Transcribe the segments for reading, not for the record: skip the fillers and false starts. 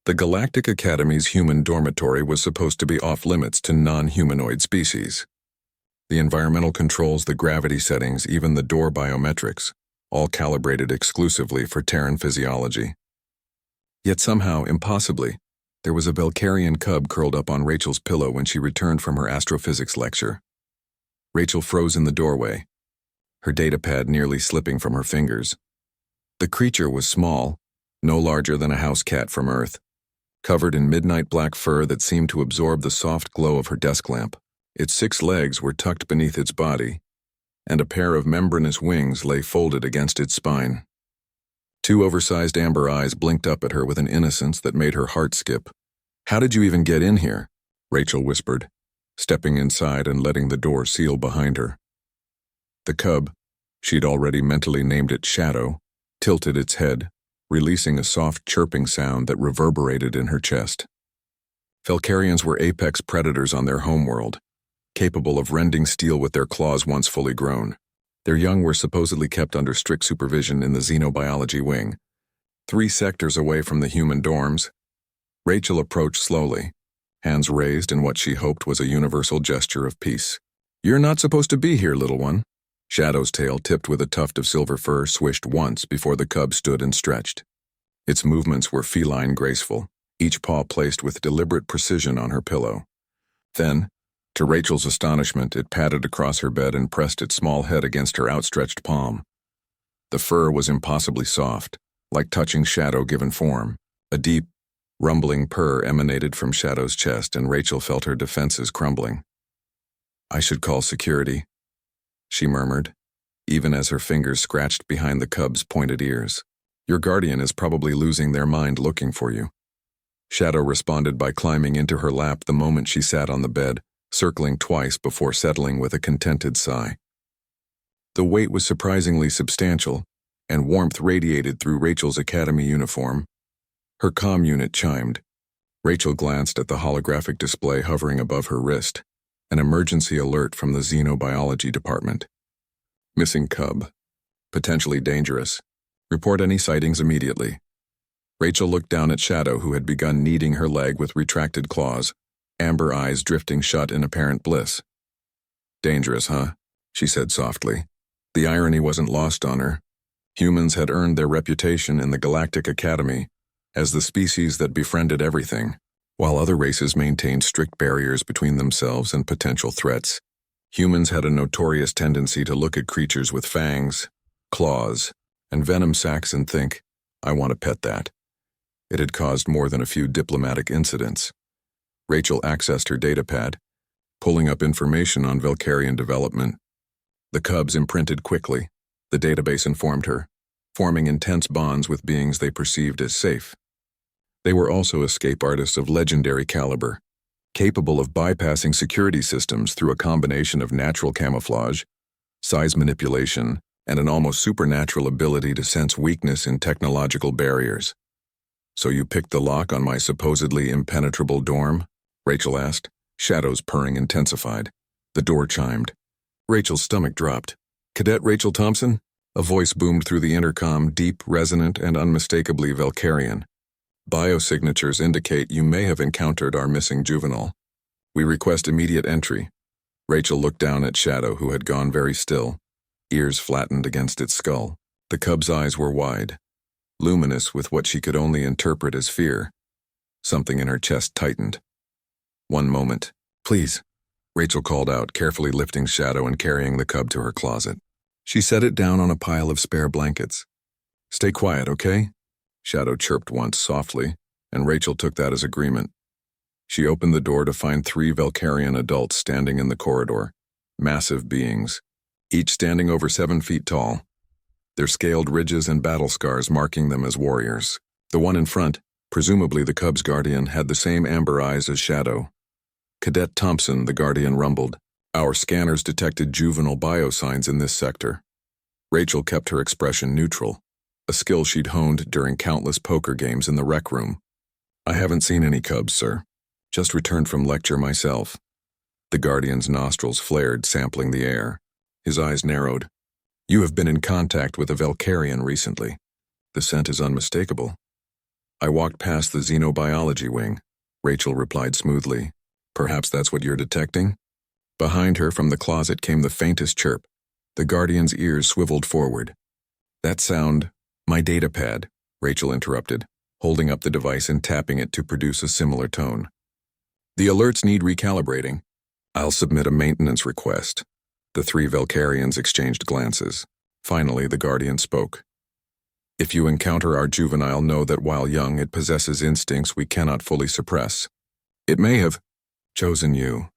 The Galactic Academy's human dormitory was supposed to be off-limits to non-humanoid species. The environmental controls, the gravity settings, even the door biometrics, all calibrated exclusively for Terran physiology. Yet somehow, impossibly, there was a Valkyrian cub curled up on Rachel's pillow when she returned from her astrophysics lecture. Rachel froze in the doorway, her datapad nearly slipping from her fingers. The creature was small, no larger than a house cat from Earth, covered in midnight black fur that seemed to absorb the soft glow of her desk lamp. Its 6 legs were tucked beneath its body, and a pair of membranous wings lay folded against its spine. 2 oversized amber eyes blinked up at her with an innocence that made her heart skip. "How did you even get in here?" Rachel whispered, stepping inside and letting the door seal behind her. The cub, she'd already mentally named it Shadow, tilted its head, releasing a soft chirping sound that reverberated in her chest. Valkyrians were apex predators on their homeworld, capable of rending steel with their claws once fully grown. Their young were supposedly kept under strict supervision in the xenobiology wing, 3 sectors away from the human dorms. Rachel approached slowly, hands raised in what she hoped was a universal gesture of peace. "You're not supposed to be here, little one." Shadow's tail, tipped with a tuft of silver fur, swished once before the cub stood and stretched. Its movements were feline graceful, each paw placed with deliberate precision on her pillow. Then, to Rachel's astonishment, it padded across her bed and pressed its small head against her outstretched palm. The fur was impossibly soft, like touching Shadow given form. A deep, rumbling purr emanated from Shadow's chest, and Rachel felt her defenses crumbling. "I should call security," she murmured, even as her fingers scratched behind the cub's pointed ears. "Your guardian is probably losing their mind looking for you." Shadow responded by climbing into her lap the moment she sat on the bed, circling twice before settling with a contented sigh. The weight was surprisingly substantial, and warmth radiated through Rachel's academy uniform. Her comm unit chimed. Rachel glanced at the holographic display hovering above her wrist, an emergency alert from the xenobiology department. "Missing cub. Potentially dangerous. Report any sightings immediately." Rachel looked down at Shadow, who had begun kneading her leg with retracted claws, amber eyes drifting shut in apparent bliss. "Dangerous, huh?" she said softly. The irony wasn't lost on her. Humans had earned their reputation in the Galactic Academy as the species that befriended everything, while other races maintained strict barriers between themselves and potential threats. Humans had a notorious tendency to look at creatures with fangs, claws, and venom sacs and think, "I want to pet that." It had caused more than a few diplomatic incidents. Rachel accessed her datapad, pulling up information on Valkyrian development. The cubs imprinted quickly, the database informed her, forming intense bonds with beings they perceived as safe. They were also escape artists of legendary caliber, capable of bypassing security systems through a combination of natural camouflage, size manipulation, and an almost supernatural ability to sense weakness in technological barriers. "So you picked the lock on my supposedly impenetrable dorm?" Rachel asked. Shadow's purring intensified. The door chimed. Rachel's stomach dropped. "Cadet Rachel Thompson?" A voice boomed through the intercom, deep, resonant, and unmistakably Valkyrian. "Biosignatures indicate you may have encountered our missing juvenile. We request immediate entry." Rachel looked down at Shadow, who had gone very still, ears flattened against its skull. The cub's eyes were wide, luminous with what she could only interpret as fear. Something in her chest tightened. "One moment, please," Rachel called out, carefully lifting Shadow and carrying the cub to her closet. She set it down on a pile of spare blankets. "Stay quiet, okay?" Shadow chirped once softly, and Rachel took that as agreement. She opened the door to find 3 Valkyrian adults standing in the corridor, massive beings, each standing over 7 feet tall, their scaled ridges and battle scars marking them as warriors. The one in front, presumably the cub's guardian, had the same amber eyes as Shadow. "Cadet Thompson," the guardian rumbled. "Our scanners detected juvenile biosigns in this sector." Rachel kept her expression neutral, a skill she'd honed during countless poker games in the rec room. "I haven't seen any cubs, sir. Just returned from lecture myself." The guardian's nostrils flared, sampling the air. His eyes narrowed. "You have been in contact with a Valkyrian recently. The scent is unmistakable." I walked past the xenobiology wing, Rachel replied smoothly. Perhaps that's what you're detecting? Behind her from the closet came the faintest chirp. The Guardian's ears swiveled forward. That sound, my data pad, Rachel interrupted, holding up the device and tapping it to produce a similar tone. The alerts need recalibrating. I'll submit a maintenance request. The three Velcarians exchanged glances. Finally, the Guardian spoke. If you encounter our juvenile, know that while young, it possesses instincts we cannot fully suppress. It may have chosen you.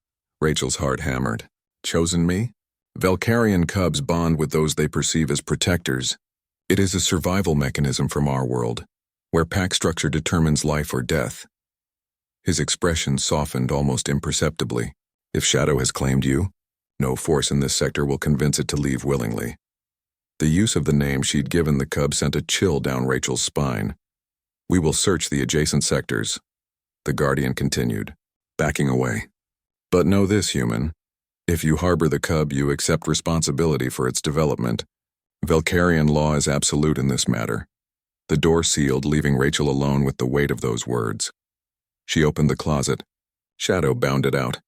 Rachel's heart hammered. Chosen me? Velcarian cubs bond with those they perceive as protectors. It is a survival mechanism from our world, where pack structure determines life or death. His expression softened almost imperceptibly. If Shadow has claimed you, no force in this sector will convince it to leave willingly. The use of the name she'd given the cub sent a chill down Rachel's spine. We will search the adjacent sectors, the Guardian continued, backing away. But know this, human. If you harbor the cub, you accept responsibility for its development. Velcarian law is absolute in this matter. The door sealed, leaving Rachel alone with the weight of those words. She opened the closet. Shadow bounded out,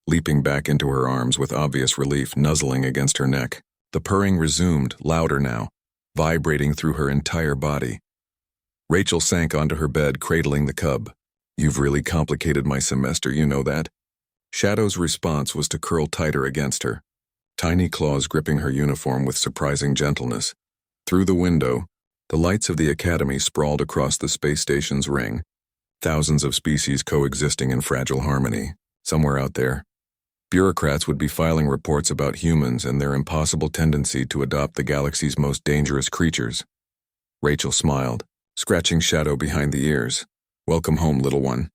leaping back into her arms with obvious relief nuzzling against her neck. The purring resumed, louder now, vibrating through her entire body. Rachel sank onto her bed, cradling the cub. You've really complicated my semester, you know that? Shadow's response was to curl tighter against her, tiny claws gripping her uniform with surprising gentleness. Through the window, the lights of the academy sprawled across the space station's ring, thousands of species coexisting in fragile harmony. Somewhere out there, bureaucrats would be filing reports about humans and their impossible tendency to adopt the galaxy's most dangerous creatures. Rachel smiled, scratching Shadow behind the ears. Welcome home, little one.